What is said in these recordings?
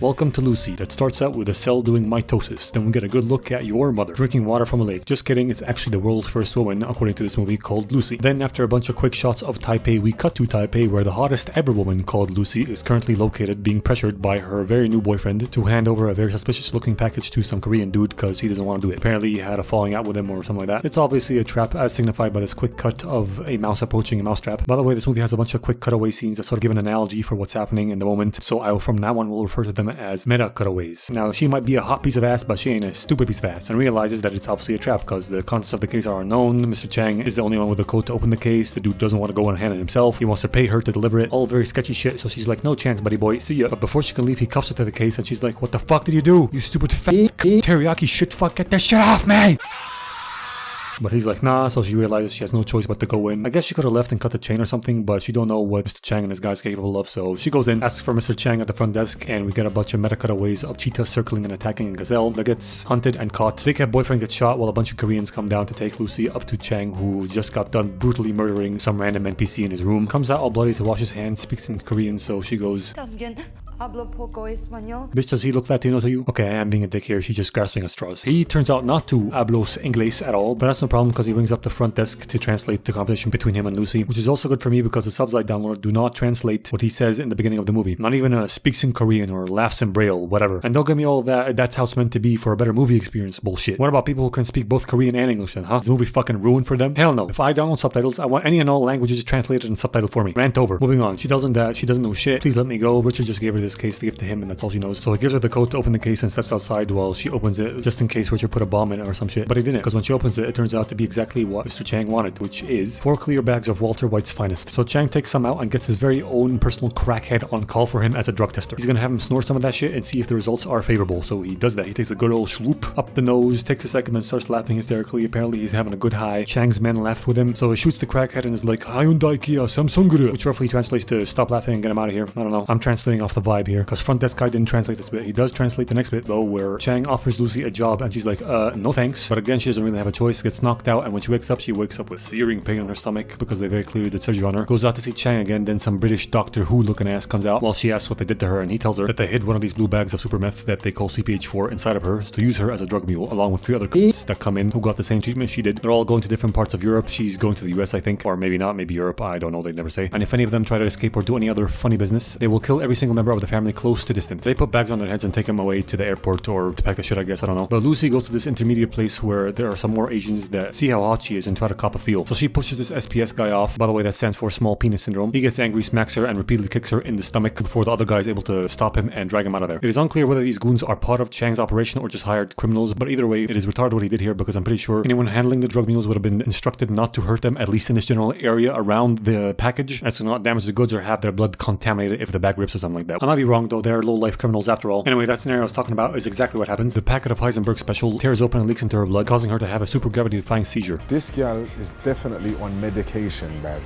Welcome to Lucy, that starts out with a cell doing mitosis, then we get a good look at your mother drinking water from a lake. Just kidding, it's actually the world's first woman, according to this movie, called Lucy. Then after a bunch of quick shots of Taipei, we cut to Taipei, where the hottest ever woman called Lucy is currently located, being pressured by her very new boyfriend to hand over a very suspicious looking package to some Korean dude because he doesn't want to do it. Apparently he had a falling out with him or something like that. It's obviously a trap, as signified by this quick cut of a mouse approaching a mousetrap. By the way, this movie has a bunch of quick cutaway scenes that sort of give an analogy for what's happening in the moment, so I from now on will refer to them as meta cutaways. Now, she might be a hot piece of ass, but she ain't a stupid piece of ass, and realizes that it's obviously a trap because the contents of the case are unknown. Mr. Chang is the only one with the code to open the case. The dude doesn't want to go and hand it himself. He wants to pay her to deliver it. All very sketchy shit, so she's like, no chance, buddy boy, see ya. But before she can leave, he cuffs her to the case, and she's like, what the fuck did you do? You stupid fat teriyaki shit fuck, get that shit off me! But he's like, nah, so she realizes she has no choice but to go in. I guess she could have left and cut the chain or something, but she don't know what Mr. Chang and his guy's capable of, so she goes in, asks for Mr. Chang at the front desk, and we get a bunch of meta cutaways of cheetahs circling and attacking a gazelle that gets hunted and caught. The dickhead boyfriend gets shot while a bunch of Koreans come down to take Lucy up to Chang, who just got done brutally murdering some random NPC in his room. Comes out all bloody to wash his hands, speaks in Korean, so she goes, bitch, does he look Latino to you? Okay, I am being a dick here, she's just grasping at straws. He turns out not to hablos inglés at all, but that's no problem because he rings up the front desk to translate the conversation between him and Lucy, which is also good for me because the subs I downloaded do not translate what he says in the beginning of the movie. Not even speaks in Korean or laughs in Braille, whatever. And don't give me all that, that's how it's meant to be for a better movie experience bullshit. What about people who can speak both Korean and English then, huh? Is the movie fucking ruined for them? Hell no. If I download subtitles, I want any and all languages translated and subtitled for me. Rant over. Moving on. She tells him that she doesn't know shit. Please let me go. Richard just gave her this case to give to him, and that's all she knows. So he gives her the code to open the case and steps outside while she opens it, just in case Richard put a bomb in it or some shit. But he didn't, because when she opens it, it turns out to be exactly what Mr. Chang wanted, which is 4 clear bags of Walter White's finest. So Chang takes some out and gets his very own personal crackhead on call for him as a drug tester. He's gonna have him snort some of that shit and see if the results are favorable. So he does that. He takes a good old swoop up the nose, takes a second, and starts laughing hysterically. Apparently he's having a good high. Chang's men laughed with him, so he shoots the crackhead and is like, Hyundai Kia Samsung, which roughly translates to stop laughing and get him out of here. I don't know. I'm translating off the vibe here, because front desk guy didn't translate this bit. He does translate the next bit though, where Chang offers Lucy a job and she's like, no thanks. But again, she doesn't really have a choice, gets knocked out, and when she wakes up with searing pain in her stomach because they very clearly did surgery on her. Goes out to see Chang again, then some British Doctor Who looking ass comes out while she asks what they did to her, and he tells her that they hid one of these blue bags of super meth that they call CPH4 inside of her to use her as a drug mule, along with 3 other kids that come in who got the same treatment she did. They're all going to different parts of Europe. She's going to the US, I think, or maybe not, maybe Europe, I don't know, they never say. And if any of them try to escape or do any other funny business, they will kill every single member of the family close to distant. They put bags on their heads and take them away to the airport or to pack the shit, I guess, I don't know. But Lucy goes to this intermediate place where there are some more Asians that see how hot she is and try to cop a feel. So she pushes this SPS guy off. By the way, that stands for small penis syndrome. He gets angry, smacks her, and repeatedly kicks her in the stomach before the other guy is able to stop him and drag him out of there. It is unclear whether these goons are part of Chang's operation or just hired criminals, but either way, it is retarded what he did here because I'm pretty sure anyone handling the drug mules would have been instructed not to hurt them, at least in this general area around the package, and to not damage the goods or have their blood contaminated if the bag rips or something like that. I might be wrong though, they're low-life criminals after all. Anyway, that scenario I was talking about is exactly what happens. The packet of Heisenberg special tears open and leaks into her blood, causing her to have a super gravity-defying seizure. This girl is definitely on medication, Bev.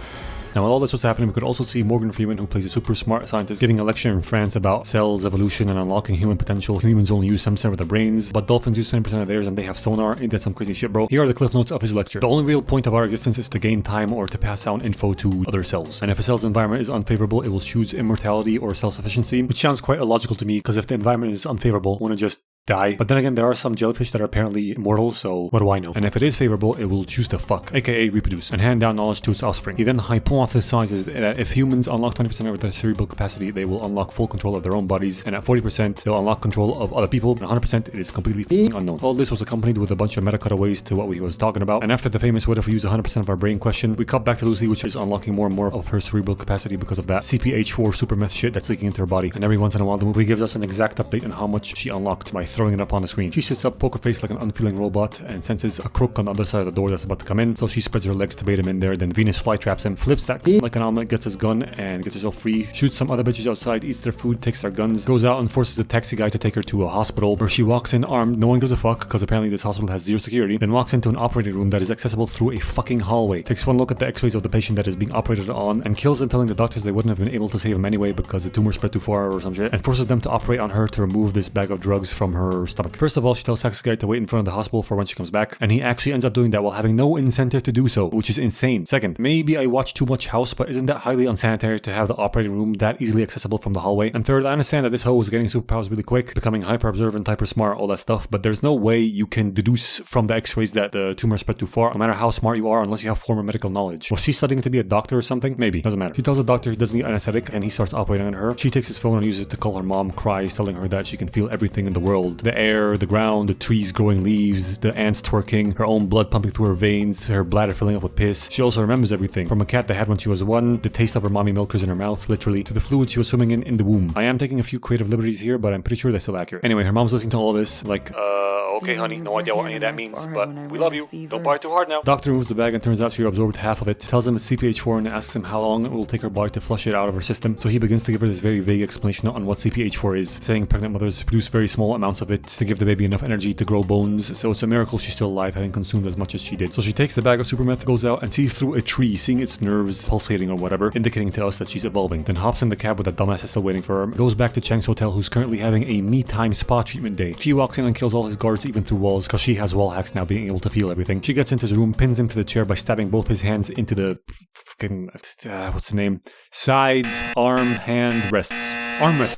Now, while all this was happening, we could also see Morgan Freeman, who plays a super smart scientist, giving a lecture in France about cells, evolution, and unlocking human potential. Humans only use 7% of their brains, but dolphins use 20% of theirs, and they have sonar. Ain't that some crazy shit, bro? Here are the cliff notes of his lecture. The only real point of our existence is to gain time or to pass down info to other cells. And if a cell's environment is unfavorable, it will choose immortality or self-sufficiency, which sounds quite illogical to me, because if the environment is unfavorable, wouldn't it just die? But then again, there are some jellyfish that are apparently immortal, so what do I know? And if it is favorable, it will choose to fuck, aka reproduce, and hand down knowledge to its offspring. He then hypothesizes that if humans unlock 20% of their cerebral capacity, they will unlock full control of their own bodies, and at 40%, they'll unlock control of other people, and 100% it is completely fucking unknown. All this was accompanied with a bunch of meta cutaways to what we was talking about, and after the famous what if we use 100% of our brain question, we cut back to Lucy, which is unlocking more and more of her cerebral capacity because of that CPH4 super meth shit that's leaking into her body. And every once in a while, the movie gives us an exact update on how much she unlocked by throwing it up on the screen. She sits up poker face like an unfeeling robot and senses a crook on the other side of the door that's about to come in, so she spreads her legs to bait him in there. Then Venus fly traps him, flips that like an omelet, gets his gun and gets herself free, shoots some other bitches outside, eats their food, takes their guns, goes out and forces a taxi guy to take her to a hospital where she walks in armed. No one gives a fuck because apparently this hospital has zero security. Then walks into an operating room that is accessible through a fucking hallway, takes one look at the x-rays of the patient that is being operated on and kills them, telling the doctors they wouldn't have been able to save him anyway because the tumor spread too far or some shit, and forces them to operate on her to remove this bag of drugs from her stomach. First of all, she tells Zakira to wait in front of the hospital for when she comes back, and he actually ends up doing that while having no incentive to do so, which is insane. Second, maybe I watch too much House, but isn't that highly unsanitary to have the operating room that easily accessible from the hallway? And third, I understand that this hoe is getting superpowers really quick, becoming hyper observant, hyper smart, all that stuff, but there's no way you can deduce from the x-rays that the tumor spread too far, no matter how smart you are, unless you have formal medical knowledge. Was she studying to be a doctor or something? Maybe. Doesn't matter. She tells the doctor he doesn't need anesthetic, and he starts operating on her. She takes his phone and uses it to call her mom, cries, telling her that she can feel everything in the world. The air, the ground, the trees growing leaves, the ants twerking, her own blood pumping through her veins, her bladder filling up with piss. She also remembers everything. From a cat they had when she was 1, the taste of her mommy milkers in her mouth, literally, to the fluid she was swimming in the womb. I am taking a few creative liberties here, but I'm pretty sure they're still accurate. Anyway, her mom's listening to all this, like, okay honey, no idea what any of that means, but we love you. Don't party too hard now. Doctor removes the bag and turns out she absorbed half of it, tells him it's CPH4 and asks him how long it will take her body to flush it out of her system. So he begins to give her this very vague explanation on what CPH4 is, saying pregnant mothers produce very small amounts of it to give the baby enough energy to grow bones, so it's a miracle she's still alive, having consumed as much as she did. So she takes the bag of super meth, goes out and sees through a tree, seeing its nerves pulsating or whatever, indicating to us that she's evolving. Then hops in the cab with that dumbass still waiting for her, goes back to Chang's hotel, who's currently having a me-time spa treatment day. She walks in and kills all his guards, even through walls, because she has wall hacks now, being able to feel everything. She gets into his room, pins him to the chair by stabbing both his hands into the fucking what's the name? Side, arm, hand, rests. Armrests.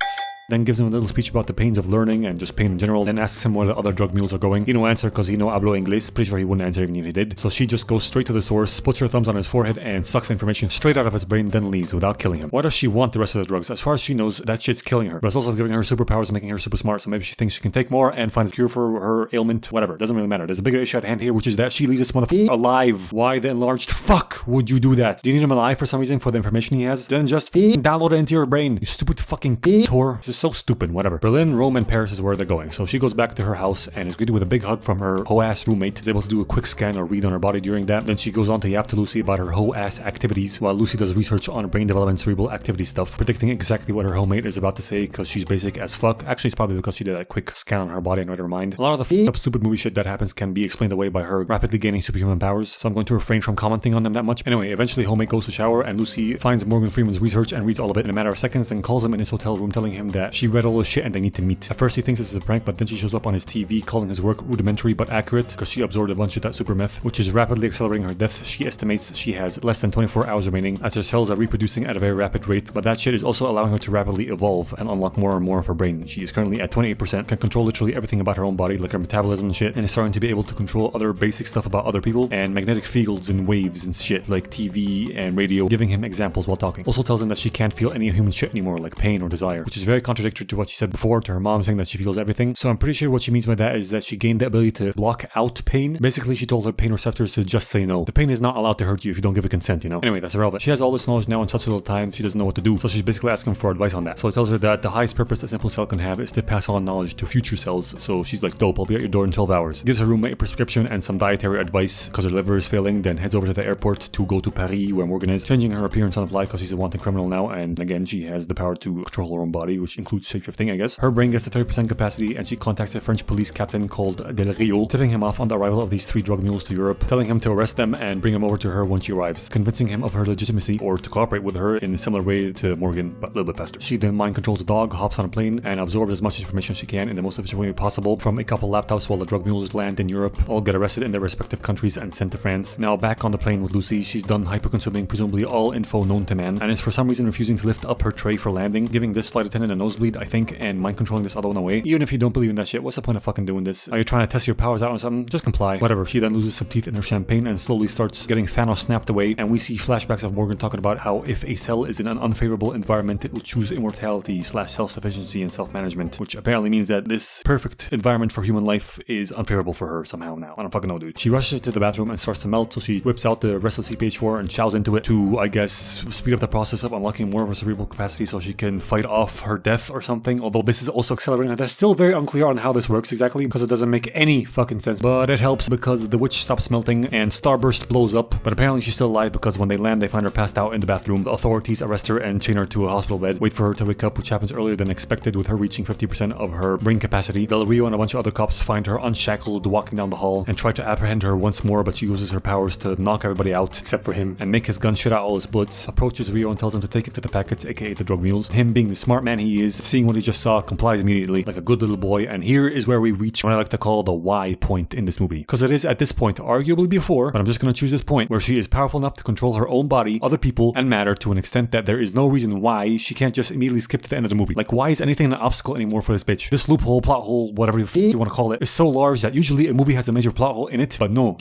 Then gives him a little speech about the pains of learning and just pain in general, then asks him where the other drug mules are going. He no answer because he no hablo inglés. Pretty sure he wouldn't answer even if he did. So she just goes straight to the source, puts her thumbs on his forehead and sucks the information straight out of his brain, then leaves without killing him. Why does she want the rest of the drugs? As far as she knows, that shit's killing her. But it's also giving her superpowers and making her super smart, so maybe she thinks she can take more and find a cure for her ailment, whatever. Doesn't really matter. There's a bigger issue at hand here, which is that she leaves this motherfucker alive. Why the enlarged fuck would you do that? Do you need him alive for some reason for the information he has? Then just download it into your brain. You stupid fucking tor. This is so stupid, whatever. Berlin, Rome, and Paris is where they're going. So she goes back to her house and is greeted with a big hug from her hoe-ass roommate. Is able to do a quick scan or read on her body during that. Then she goes on to yap to Lucy about her hoe-ass activities, while Lucy does research on brain development, cerebral activity stuff, predicting exactly what her homemate is about to say because she's basic as fuck. Actually, it's probably because she did a quick scan on her body and read her mind. A lot of the f***ed up stupid movie shit that happens can be explained away by her rapidly gaining superhuman powers, so I'm going to refrain from commenting on them that much. Anyway, eventually homemate goes to shower and Lucy finds Morgan Freeman's research and reads all of it in a matter of seconds, then calls him in his hotel room telling him that she read all this shit and they need to meet. At first he thinks this is a prank, but then she shows up on his TV calling his work rudimentary but accurate because she absorbed a bunch of that super meth, which is rapidly accelerating her death. She estimates she has less than 24 hours remaining as her cells are reproducing at a very rapid rate, but that shit is also allowing her to rapidly evolve and unlock more and more of her brain. She is currently at 28%, can control literally everything about her own body, like her metabolism and shit, and is starting to be able to control other basic stuff about other people and magnetic fields and waves and shit like TV and radio, giving him examples while talking. Also tells him that she can't feel any human shit anymore, like pain or desire, which is very contradictory to what she said before to her mom, saying that she feels everything. So I'm pretty sure what she means by that is that she gained the ability to block out pain. Basically, she told her pain receptors to just say no. The pain is not allowed to hurt you if you don't give it consent, you know? Anyway, that's irrelevant. She has all this knowledge now in such little time, she doesn't know what to do. So she's basically asking for advice on that. So it tells her that the highest purpose a simple cell can have is to pass on knowledge to future cells. So she's like, dope, I'll be at your door in 12 hours. Gives her roommate a prescription and some dietary advice because her liver is failing, then heads over to the airport to go to Paris where Morgan is, changing her appearance on the fly because she's a wanted criminal now, and again, she has the power to control her own body, which includes shapeshifting, I guess. Her brain gets to 30% capacity and she contacts a French police captain called Del Rio, tipping him off on the arrival of these 3 drug mules to Europe, telling him to arrest them and bring them over to her when she arrives, convincing him of her legitimacy or to cooperate with her in a similar way to Morgan, but a little bit faster. She then mind controls the dog, hops on a plane, and absorbs as much information as she can in the most efficient way possible from a couple laptops while the drug mules land in Europe, all get arrested in their respective countries and sent to France. Now back on the plane with Lucy, she's done hyper-consuming presumably all info known to man, and is for some reason refusing to lift up her tray for landing, giving this flight attendant a nosebleed, I think, and mind controlling this other one away. Even if you don't believe in that shit, what's the point of fucking doing this? Are you trying to test your powers out on something? Just comply. Whatever. She then loses some teeth in her champagne and slowly starts getting Thanos snapped away, and we see flashbacks of Morgan talking about how if a cell is in an unfavorable environment, it will choose immortality / self-sufficiency and self-management, which apparently means that this perfect environment for human life is unfavorable for her somehow now. I don't fucking know, dude. She rushes to the bathroom and starts to melt, so she whips out the rest of CPH4 and chows into it to, I guess, speed up the process of unlocking more of her cerebral capacity so she can fight off her death or something, although this is also accelerating her. That's still very unclear on how this works exactly because it doesn't make any fucking sense, but it helps because the witch stops melting and Starburst blows up, but apparently she's still alive because when they land they find her passed out in the bathroom. The authorities arrest her and chain her to a hospital bed, wait for her to wake up, which happens earlier than expected with her reaching 50% of her brain capacity. Del Rio and a bunch of other cops find her unshackled walking down the hall and try to apprehend her once more, but she uses her powers to knock everybody out except for him and make his gun shit out all his bullets. Approaches Rio and tells him to take him to the packets, aka the drug mules. Him being the smart man he is, seeing what he just saw, complies immediately like a good little boy. And here is where we reach what I like to call the why point in this movie, because it is at this point, arguably before, but I'm just going to choose this point, where she is powerful enough to control her own body, other people, and matter to an extent that there is no reason why she can't just immediately skip to the end of the movie. Like, why is anything an obstacle anymore for this bitch? This loophole, plot hole, whatever you want to call it, is so large that usually a movie has a major plot hole in it, but no,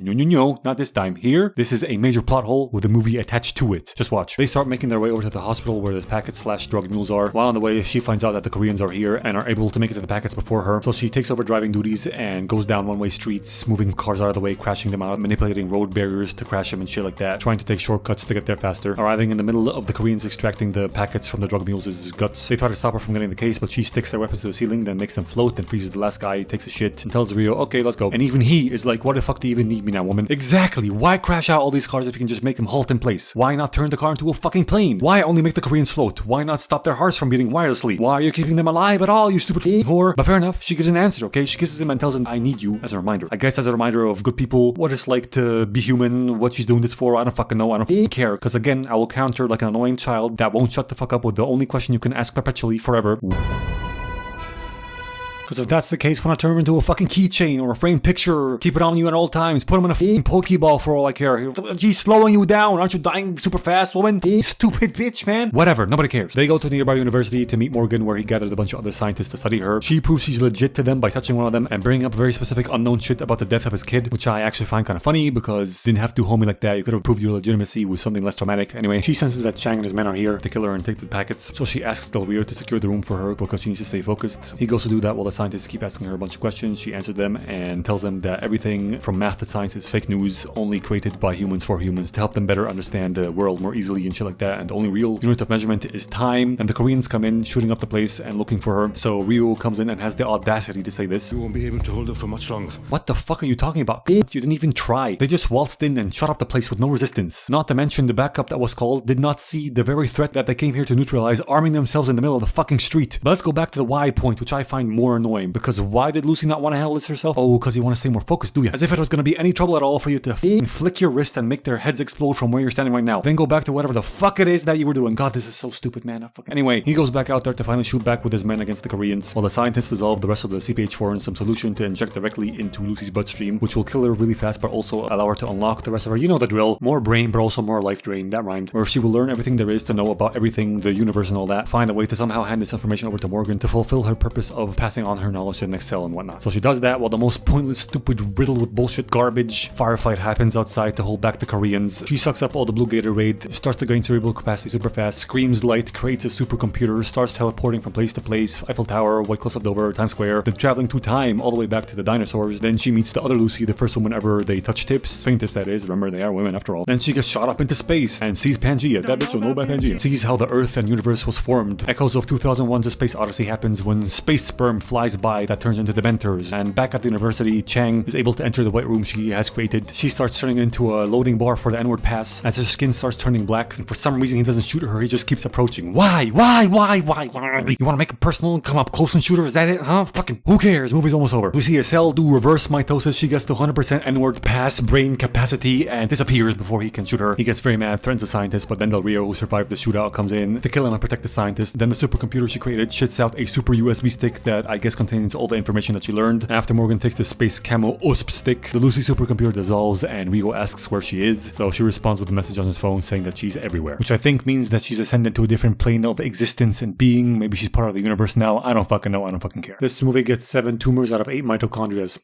not this time. Here, this is a major plot hole with a movie attached to it. Just watch. They start making their way over to the hospital where the packets/drug mules are. While on the way, she finds out that the Koreans are here and are able to make it to the packets before her. So she takes over driving duties and goes down one-way streets, moving cars out of the way, crashing them out, manipulating road barriers to crash them and shit like that, trying to take shortcuts to get there faster. Arriving in the middle of the Koreans extracting the packets from the drug mules' guts. They try to stop her from getting the case, but she sticks their weapons to the ceiling, then makes them float, then freezes the last guy, takes a shit, and tells Rio, okay, let's go. And even he is like, why the fuck do you even need me now, woman? Exactly. Why crash out all these cars if you can just make them halt in place? Why not turn the car into a fucking plane? Why only make the Koreans float? Why not stop their hearts from beating wirelessly? Why are you keeping them alive at all, you stupid whore? But fair enough, she gives an answer, okay? She kisses him and tells him, I need you, as a reminder. I guess as a reminder of good people, what it's like to be human, what she's doing this for, I don't fucking know, I don't fucking care. Because again, I will counter like an annoying child that won't shut the fuck up with the only question you can ask perpetually forever. Because if that's the case, why not turn him into a fucking keychain or a framed picture? Keep it on you at all times. Put him in a fucking Pokeball for all I care. She's slowing you down. Aren't you dying super fast, woman? Stupid bitch, man. Whatever, nobody cares. They go to the nearby university to meet Morgan, where he gathered a bunch of other scientists to study her. She proves she's legit to them by touching one of them and bringing up very specific unknown shit about the death of his kid, which I actually find kind of funny because didn't have to homie like that. You could have proved your legitimacy with something less traumatic. Anyway, she senses that Chang and his men are here to kill her and take the packets, so she asks Del Rio to secure the room for her because she needs to stay focused. He goes to do that while the scientists keep asking her a bunch of questions. She answered them and tells them that everything from math to science is fake news, only created by humans for humans to help them better understand the world more easily and shit like that, and the only real unit of measurement is time. And the Koreans come in, shooting up the place and looking for her. So Rio comes in and has the audacity to say this. You won't be able to hold her for much longer. What the fuck are you talking about? You didn't even try. They just waltzed in and shut up the place with no resistance. Not to mention the backup that was called did not see the very threat that they came here to neutralize, arming themselves in the middle of the fucking street. But let's go back to the why point, which I find more annoying, because why did Lucy not want to handle this herself? Oh, because you want to stay more focused, do you? As if it was going to be any trouble at all for you to flick your wrist and make their heads explode from where you're standing right now. Then go back to whatever the fuck it is that you were doing. God, this is so stupid, man. Anyway, he goes back out there to finally shoot back with his men against the Koreans, while the scientists dissolve the rest of the CPH4 in some solution to inject directly into Lucy's bloodstream, which will kill her really fast but also allow her to unlock the rest of her, you know the drill. More brain but also more life drain, that rhymed. Where she will learn everything there is to know about everything, the universe and all that, find a way to somehow hand this information over to Morgan to fulfill her purpose of passing on her knowledge to the next cell and whatnot. So she does that while the most pointless, stupid, riddled with bullshit garbage firefight happens outside to hold back the Koreans. She sucks up all the blue Gatorade, starts to gain cerebral capacity super fast, screams light, creates a supercomputer, starts teleporting from place to place, Eiffel Tower, White Cliffs of Dover, Times Square, then traveling through time all the way back to the dinosaurs. Then she meets the other Lucy, the first woman ever they touch tips, fingertips that is, remember they are women after all. Then she gets shot up into space and sees Pangea, that bitch will know about Pangea. Sees how the Earth and universe was formed. Echoes of 2001's A Space Odyssey happens when space sperm flies by that turns into Dementors. And back at the university, Chang is able to enter the white room she has created. She starts turning into a loading bar for the N-word pass as her skin starts turning black, and for some reason he doesn't shoot her, he just keeps approaching. Why? You want to make it personal and come up close and shoot her? Is that it? Huh? Fucking who cares? Movie's almost over. We see a cell do reverse mitosis. She gets to 100% N-word pass brain capacity and disappears before he can shoot her. He gets very mad, threatens the scientist, but then Del Rio, who survived the shootout, comes in to kill him and protect the scientist. Then the supercomputer she created shits out a super USB stick that I guess contains all the information that she learned. After Morgan takes the space camo USP stick, the Lucy supercomputer dissolves and Rio asks where she is, so she responds with a message on his phone saying that she's everywhere, which I think means that she's ascended to a different plane of existence and being. Maybe she's part of the universe now. I don't fucking know. I don't fucking care. This movie gets 7 tumors out of 8 mitochondrias.